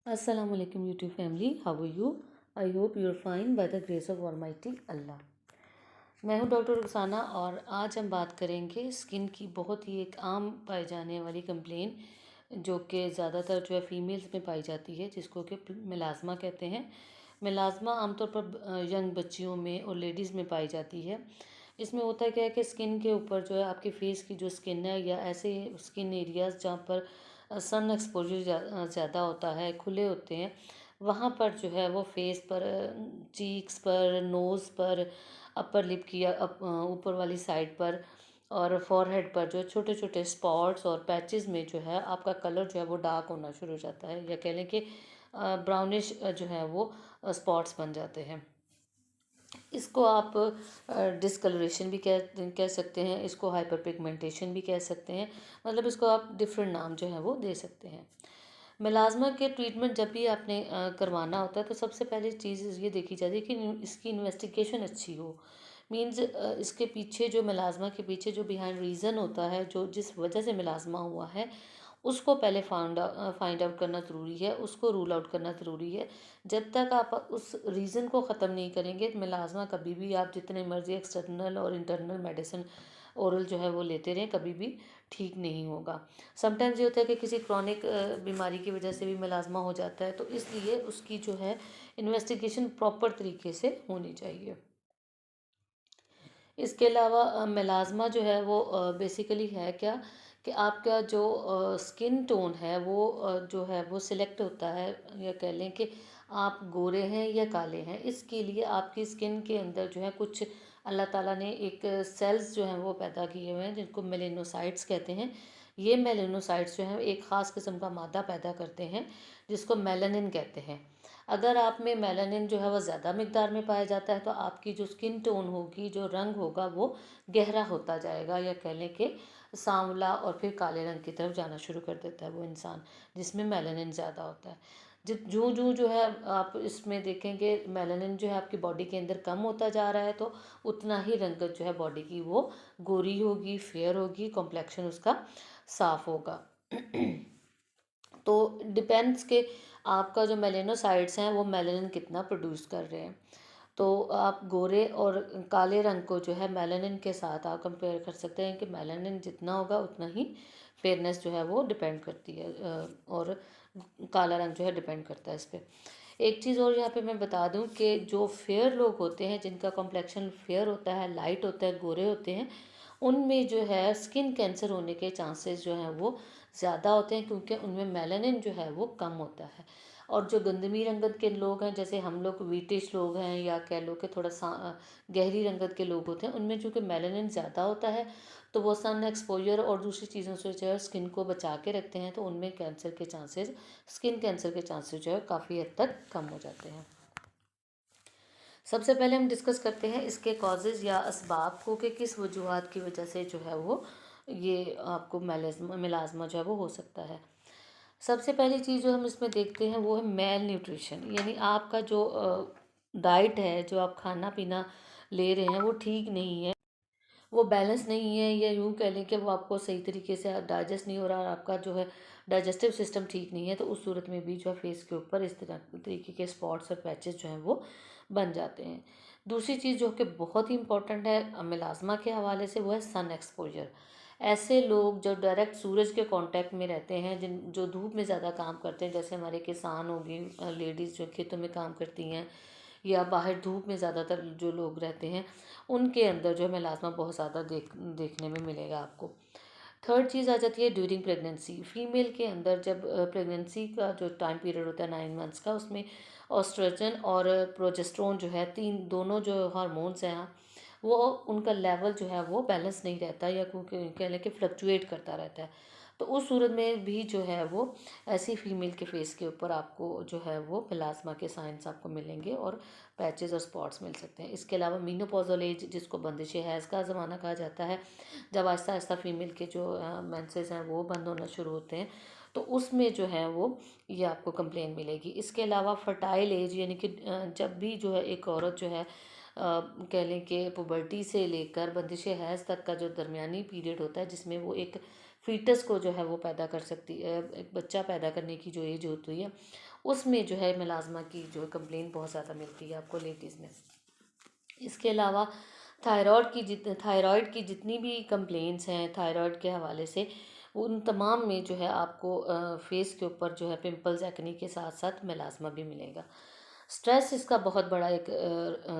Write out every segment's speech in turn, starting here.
अस्सलाम वालेकुम YouTube family, how are you? I hope you are fine by the grace of almighty Allah. मैं हूं doctor Rukhsana और आज हम बात करेंगे स्किन की बहुत ही एक आम पाई जाने वाली कंप्लेन जो कि ज़्यादातर जो है फीमेल्स में पाई जाती है, जिसको कि मिलाज़मा कहते हैं। मिलाज़मा आमतौर पर यंग बच्चियों में और लेडीज़ में पाई जाती है। इसमें होता क्या है कि स्किन के ऊपर जो है आपके फेस की जो स्किन है या ऐसे स्किन एरियाज़ जहाँ पर सन एक्सपोजर ज़्यादा होता है, खुले होते हैं, वहाँ पर जो है वो फेस पर, चीक्स पर, नोज़ पर, अपर लिप की या ऊपर वाली साइड पर और फॉरहेड पर जो छोटे छोटे स्पॉट्स और पैचेस में जो है आपका कलर जो है वो डार्क होना शुरू हो जाता है, या कह लें कि ब्राउनिश जो है वो स्पॉट्स बन जाते हैं। इसको आप डिस्कलरेशन भी कह सकते हैं, इसको हाइपर पिगमेंटेशन भी कह सकते हैं। मतलब इसको आप डिफरेंट नाम जो है वो दे सकते हैं। मेलाज़्मा के ट्रीटमेंट जब भी आपने करवाना होता है तो सबसे पहली चीज़ ये देखी जाती है कि इसकी इन्वेस्टिगेशन अच्छी हो। मीन्स इसके पीछे जो मेलाज़्मा के पीछे जो बिहाइंड रीज़न होता है, जो जिस वजह से मेलाज़्मा हुआ है, उसको पहले फाइंड आउट करना ज़रूरी है, उसको रूल आउट करना ज़रूरी है। जब तक आप उस रीज़न को ख़त्म नहीं करेंगे, मिलाज़मा कभी भी आप जितने मर्ज़ी एक्सटर्नल और इंटरनल मेडिसिन ओरल जो है वो लेते रहें, कभी भी ठीक नहीं होगा। समटाइम्स ये होता है कि किसी क्रॉनिक बीमारी की वजह से भी मिलाज़मा हो जाता है, तो इसलिए उसकी जो है इन्वेस्टिगेशन प्रॉपर तरीके से होनी चाहिए। इसके अलावा मेलाज़्मा जो है वो बेसिकली है क्या कि आपका जो स्किन टोन है वो जो है वो सिलेक्ट होता है, या कह लें कि आप गोरे हैं या काले हैं। इसके लिए आपकी स्किन के अंदर जो है कुछ अल्लाह ताला ने एक सेल्स जो हैं वो पैदा किए हुए हैं, जिनको मेलेनोसाइट्स कहते हैं। ये मेलेनोसाइट्स जो हैं एक ख़ास किस्म का मादा पैदा करते हैं, जिसको मेलानिन कहते हैं। अगर आप में मेलानिन जो है वो ज़्यादा मिकदार में पाया जाता है तो आपकी जो स्किन टोन होगी, जो रंग होगा, वो गहरा होता जाएगा, या कह लें कि सांवला और फिर काले रंग की तरफ जाना शुरू कर देता है वो इंसान जिसमें मेलानिन ज़्यादा होता है। जित जो जो जो है आप इसमें देखेंगे मेलानिन जो है आपकी बॉडी के अंदर कम होता जा रहा है, तो उतना ही रंगत जो है बॉडी की वो गोरी होगी, फेयर होगी, कॉम्प्लेक्शन उसका साफ होगा। तो डिपेंड्स के आपका जो मेलेनोसाइट्स हैं वो मेलानिन कितना प्रोड्यूस कर रहे हैं। तो आप गोरे और काले रंग को जो है मेलानिन के साथ आप कंपेयर कर सकते हैं कि मेलानिन जितना होगा उतना ही फेयरनेस जो है वो डिपेंड करती है, और काला रंग जो है डिपेंड करता है इस पर। एक चीज़ और यहाँ पे मैं बता दूं कि जो फेयर लोग होते हैं, जिनका कॉम्प्लेक्शन फेयर होता है, लाइट होता है, गोरे होते हैं, उनमें जो है स्किन कैंसर होने के चांसेस जो हैं वो ज़्यादा होते हैं, क्योंकि उनमें मेलानिन जो है वो कम होता है। और जो गंदमी रंगत के लोग हैं, जैसे हम लोग व्हीटिश लोग हैं, या कह लो कि थोड़ा गहरी रंगत के लोग होते हैं, उनमें चूँकि मेलानिन ज़्यादा होता है, तो वो सन एक्सपोजर और दूसरी चीज़ों से जो है स्किन को बचा के रखते हैं, तो उनमें कैंसर के चांसेस, स्किन कैंसर के चांसेस जो है काफ़ी हद तक कम हो जाते हैं। सबसे पहले हम डिस्कस करते हैं इसके कॉजेज़ या असबाब को, कि किस वजूहात की वजह से जो है वो ये आपको मिलाज़मा जो है वो हो सकता है। सबसे पहली चीज़ जो हम इसमें देखते हैं वो है मेल न्यूट्रिशन, यानी आपका जो डाइट है, जो आप खाना पीना ले रहे हैं वो ठीक नहीं है, वो बैलेंस नहीं है, या यूँ कह लें कि वो आपको सही तरीके से डाइजेस्ट नहीं हो रहा, और आपका जो है डाइजेस्टिव सिस्टम ठीक नहीं है, तो उस सूरत में भी जो है फेस के ऊपर इस तरह तरीके के स्पॉट्स और पैचेस जो हैं वो बन जाते हैं। दूसरी चीज़ जो कि बहुत ही इंपॉर्टेंट है मिलाज़मा के हवाले से, वो है सन एक्सपोजर। ऐसे लोग जो डायरेक्ट सूरज के कांटेक्ट में रहते हैं, जिन जो धूप में ज़्यादा काम करते हैं, जैसे हमारे किसान होगी, लेडीज़ जो खेतों में काम करती हैं, या बाहर धूप में ज़्यादातर जो लोग रहते हैं, उनके अंदर जो है मेलाज़्मा बहुत ज़्यादा देखने में मिलेगा आपको। थर्ड चीज़ आ जाती है ड्यूरिंग प्रेगनेंसी। फीमेल के अंदर जब प्रेगनेंसी का जो टाइम पीरियड होता है 9 मंथ्स का, उसमें ऑस्ट्रोजन और प्रोजेस्ट्रोन जो है, तीन दोनों जो हार्मोन्स हैं, वो उनका लेवल जो है वो बैलेंस नहीं रहता, या क्योंकि कह लें कि फ्लक्चुएट करता रहता है। तो उस सूरत में भी जो है वो ऐसी फीमेल के फेस के ऊपर आपको जो है वो मिलाज़मा के साइंस आपको मिलेंगे, और पैचेस और स्पॉट्स मिल सकते हैं। इसके अलावा मीनोपॉजल एज, जिसको बंदिश हैज़ का ज़माना कहा जाता है, जब आहिस्ता आहिस्ता फीमेल के जो मेंसेस हैं वो बंद होना शुरू होते हैं, तो उसमें जो है वो ये आपको कंप्लेन मिलेगी। इसके अलावा फर्टाइल एज, यानी कि जब भी जो है एक औरत जो है कह लें कि पुबर्टी से लेकर बंदिश हैज़ तक का जो दरमियानी पीरियड होता है, जिसमें वो एक फीटस को जो है वो पैदा कर सकती है, एक बच्चा पैदा करने की जो एज होती है उसमें जो है मिलाज़मा की जो कंप्लेंट बहुत ज़्यादा मिलती है आपको लेडीज़ में। इसके अलावा थायराइड की जितनी भी कंप्लेंट्स हैं थायराइड के हवाले से, उन तमाम में जो है आपको फेस के ऊपर जो है पिंपल्स, एक्ने के साथ साथ मेलास्मा भी मिलेगा। स्ट्रेस इसका बहुत बड़ा एक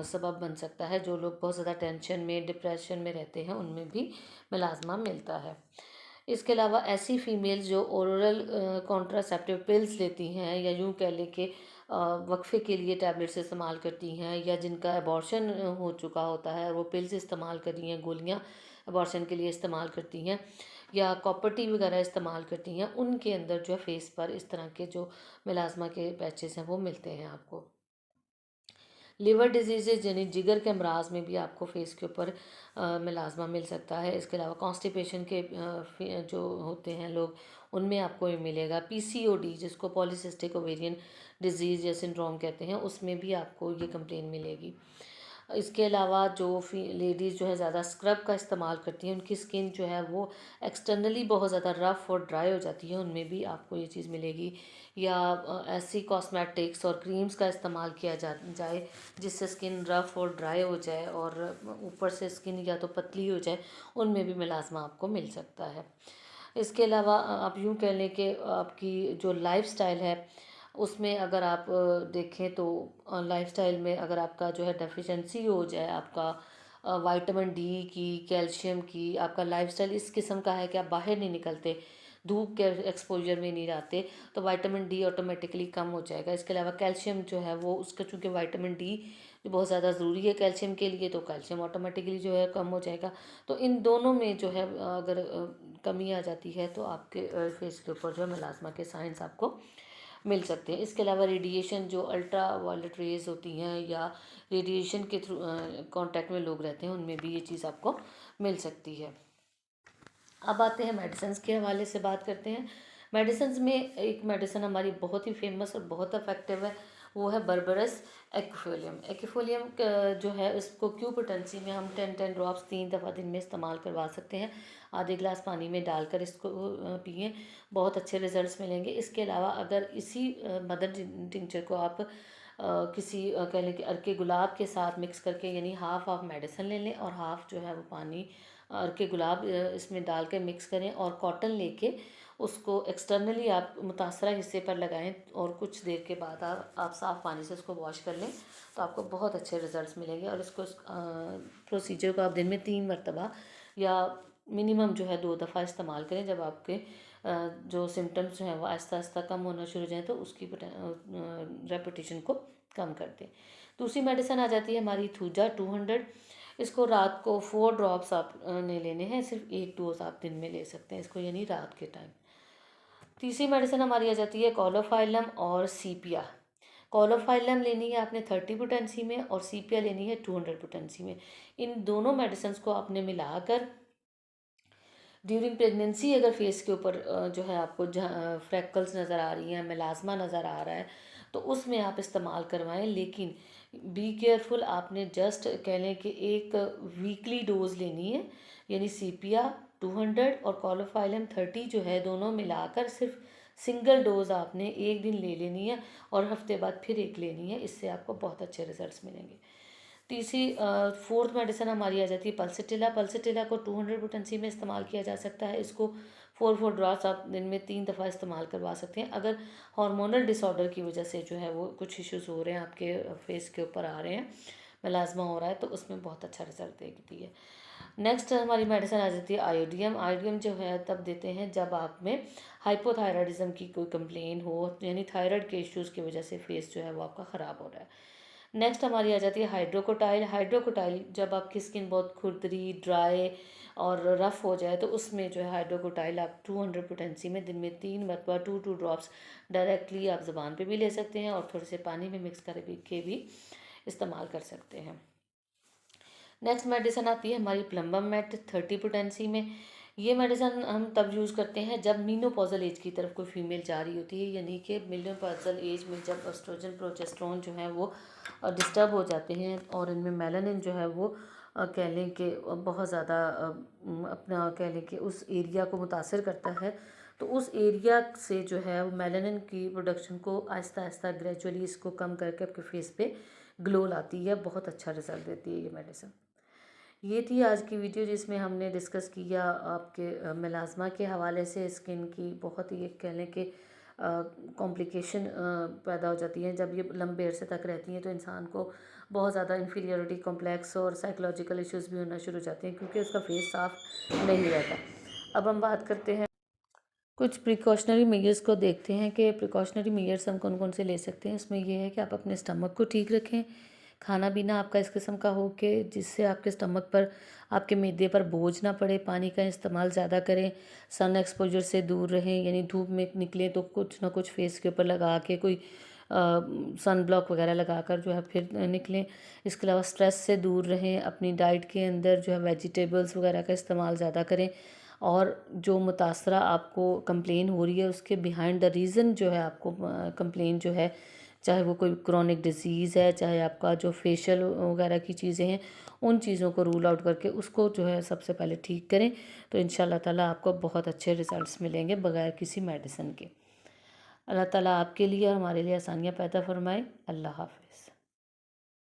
सबब बन सकता है। जो लोग बहुत ज़्यादा टेंशन में, डिप्रेशन में रहते हैं, उनमें भी मेलास्मा मिलता है। इसके अलावा ऐसी फीमेल्स जो ओरल कॉन्ट्रासेप्टिव पिल्स लेती हैं, या यूँ कह लें कि वक्फे के लिए टैबलेट्स इस्तेमाल करती हैं, या जिनका अबॉर्शन हो चुका होता है, वो पिल्स इस्तेमाल कर रही हैं, गोलियां अबॉर्शन के लिए इस्तेमाल करती हैं, या कॉपर टी वगैरह इस्तेमाल करती हैं, उनके अंदर जो है फेस पर इस तरह के जो मिलाज़मा के पैचेस हैं वो मिलते हैं आपको। लिवर डिजीज़ यानी जिगर के अमराज में भी आपको फेस के ऊपर मिलाज़मा मिल सकता है। इसके अलावा कॉन्स्टिपेशन के जो होते हैं लोग, उनमें आपको ये मिलेगा। पीसीओडी जिसको पॉलीसिस्टिक ओवेरियन डिजीज़ या सिंड्रोम कहते हैं, उसमें भी आपको ये कंप्लेन मिलेगी। इसके अलावा जो लेडीज़ जो है ज़्यादा स्क्रब का इस्तेमाल करती हैं, उनकी स्किन जो है वो एक्सटर्नली बहुत ज़्यादा रफ़ और ड्राई हो जाती है, उनमें भी आपको ये चीज़ मिलेगी। या ऐसी कॉस्मेटिक्स और क्रीम्स का इस्तेमाल किया जाए जिससे स्किन रफ़ और ड्राई हो जाए और ऊपर से स्किन या तो पतली हो जाए, उनमें भी मिलाज़मा आपको मिल सकता है। इसके अलावा आप यूँ कह लें कि आपकी जो लाइफ़स्टाइल है, उसमें अगर आप देखें तो लाइफ़स्टाइल में अगर आपका जो है डेफ़िशिएंसी हो जाए, आपका विटामिन डी की, कैल्शियम की, आपका लाइफ़स्टाइल इस किस्म का है कि आप बाहर नहीं निकलते, धूप के एक्सपोज़र में नहीं जाते, तो विटामिन डी ऑटोमेटिकली कम हो जाएगा। इसके अलावा कैल्शियम जो है वो उसका, चूँकि विटामिन डी बहुत ज़्यादा ज़रूरी है कैल्शियम के लिए, तो कैल्शियम ऑटोमेटिकली जो है कम हो जाएगा। तो इन दोनों में जो है अगर कमी आ जाती है तो आपके फेस के ऊपर जो है मेलास्मा के साइंस आपको मिल सकते हैं। इसके अलावा रेडिएशन, जो अल्ट्रा वायलेट रेज होती हैं या रेडिएशन के थ्रू कांटेक्ट में लोग रहते हैं, उनमें भी ये चीज़ आपको मिल सकती है। अब आते हैं मेडिसिन्स के हवाले से बात करते हैं। मेडिसिन्स में एक मेडिसिन हमारी बहुत ही फेमस और बहुत इफेक्टिव है, वो है बर्बरस एक्फोलियम। एक्फोलियम जो है इसको क्यूपोटेंसी में हम 10 ड्रॉप्स 3 दफ़ा दिन में इस्तेमाल करवा सकते हैं। आधे गिलास पानी में डालकर इसको पिए, बहुत अच्छे रिजल्ट्स मिलेंगे। इसके अलावा अगर इसी मदर टिंचर को आप किसी कह लें कि अर्के गुलाब के साथ मिक्स करके, यानी हाफ हाफ मेडिसिन ले लें और हाफ जो है वो पानी अर्के गुलाब इसमें डाल के मिक्स करें, और कॉटन लेके उसको एक्सटर्नली आप मुतासरा हिस्से पर लगाएं, और कुछ देर के बाद आप साफ़ पानी से उसको वॉश कर लें, तो आपको बहुत अच्छे रिजल्ट्स मिलेंगे। और इसको प्रोसीजर को आप दिन में 3 मरतबा या मिनिमम जो है 2 दफ़ा इस्तेमाल करें। जब आपके जो सिम्टम्स जो हैं वो आहिस्ता आहिस्ता कम होना शुरू हो जाए तो उसकी रेपिटेशन को कम कर दें। दूसरी मेडिसिन आ जाती है हमारी थूजा 200। इसको रात को 4 ड्रॉप्स आप ने लेने हैं, सिर्फ एक डोज आप दिन में ले सकते हैं इसको, यानी रात के टाइम। तीसरी मेडिसिन हमारी आ जाती है कॉलोफाइलम और सीपिया। कॉलोफाइलम लेनी है आपने 30 पोटेंसी में, और सीपिया लेनी है 200 पोटेंसी में। इन दोनों मेडिसिन को आपने मिलाकर ड्यूरिंग प्रेगनेंसी, अगर फेस के ऊपर जो है आपको फ्रैकल्स नज़र आ रही हैं, मेलास्मा नज़र आ रहा है, तो उसमें आप इस्तेमाल करवाएं। लेकिन बी केयरफुल, आपने जस्ट कह लें कि एक वीकली डोज लेनी है, यानी सीपिया 200 और कॉलोफाइलम 30 जो है दोनों मिलाकर सिर्फ सिंगल डोज आपने एक दिन ले लेनी है, और हफ्ते बाद फिर एक लेनी है। इससे आपको बहुत अच्छे रिजल्ट्स मिलेंगे। तीसरी फोर्थ मेडिसिन हमारी आ जाती है पल्सिटिला। पल्सिटिला को 200 पोटेंसी में इस्तेमाल किया जा सकता है। इसको 4 ड्रॉप्स आप दिन में 3 दफ़ा इस्तेमाल करवा सकते हैं। अगर हार्मोनल डिसऑर्डर की वजह से जो है वो कुछ इश्यूज़ हो रहे हैं, आपके फेस के ऊपर आ रहे हैं, मेलास्मा हो रहा है, तो उसमें बहुत अच्छा रिजल्ट देती है। नेक्स्ट हमारी मेडिसिन आ जाती है आयोडियम। आयोडियम जो है तब देते हैं जब आप में हाइपोथायराइडिज्म की कोई कंप्लेन हो, यानी थायराइड के इश्यूज़ की वजह से फेस जो है वो आपका ख़राब हो रहा है। नेक्स्ट हमारी आ जाती है हाइड्रोकोटाइल। हाइड्रोकोटाइल जब आपकी स्किन बहुत खुरदरी, ड्राई और रफ़ हो जाए, तो उसमें जो है हाइड्रोकोटाइल आप 200 पोटेंसी में दिन में 3 मरतबा 2 ड्रॉप्स डायरेक्टली आप ज़बान पे भी ले सकते हैं, और थोड़े से पानी में मिक्स करके भी इस्तेमाल कर सकते हैं। नेक्स्ट मेडिसिन आती है हमारी प्लम्बम मेट 30 पोटेंसी में। ये मेडिसिन हम तब यूज़ करते हैं जब मीनोपॉजल एज की तरफ कोई फीमेल जा रही होती है, यानी कि मीनोपॉजल एज में जब एस्ट्रोजन प्रोजेस्टेरोन जो है वो डिस्टर्ब हो जाते हैं, और इनमें मेलानिन जो है वो कह लें कि बहुत ज़्यादा अपना कह लें कि उस एरिया को मुतासिर करता है, तो उस एरिया से जो है वो मेलानिन की प्रोडक्शन को आहिस्ता आहिस्ता ग्रेजुअली इसको कम करके आपके फेस पे ग्लो लाती है, बहुत अच्छा रिजल्ट देती है ये मेडिसिन। ये थी आज की वीडियो जिसमें हमने डिस्कस किया आपके मेलाज़्मा के हवाले से। स्किन की बहुत ही एक कह लें कि कॉम्प्लिकेशन पैदा हो जाती है जब ये लंबे अरसे तक रहती हैं, तो इंसान को बहुत ज़्यादा इन्फीरियरिटी कॉम्प्लेक्स और साइकोलॉजिकल इश्यूज़ भी होना शुरू हो जाते हैं क्योंकि उसका फेस साफ नहीं रहता। अब हम बात करते हैं कुछ प्रिकॉशनरी मेजर्स को, देखते हैं कि प्रिकॉशनरी मेजर्स हम कौन कौन से ले सकते हैं। इसमें ये है कि आप अपने स्टमक को ठीक रखें, खाना पीना आपका इस किस्म का हो कि जिससे आपके स्टमक पर, आपके मैदे पर बोझ ना पड़े। पानी का इस्तेमाल ज़्यादा करें, सन एक्सपोजर से दूर रहें, यानी धूप में निकलें तो कुछ ना कुछ फेस के ऊपर लगा के कोई सन ब्लॉक वगैरह लगा कर जो है फिर निकलें। इसके अलावा स्ट्रेस से दूर रहें, अपनी डाइट के अंदर जो है वेजिटेबल्स वगैरह का इस्तेमाल ज़्यादा करें, और जो मुतासरा आपको कंप्लेन हो रही है उसके बिहाइंड द रीज़न जो है आपको कंप्लेन जो है, चाहे वो कोई क्रोनिक डिजीज़ है, चाहे आपका जो फेशियल वगैरह की चीज़ें हैं, उन चीज़ों को रूल आउट करके उसको जो है सबसे पहले ठीक करें, तो इंशाल्लाह ताला आपको बहुत अच्छे रिज़ल्ट्स मिलेंगे बगैर किसी मेडिसिन के। अल्लाह ताला आपके लिए और हमारे लिए आसानियाँ पैदा फरमाए। अल्लाह हाफ़िज़।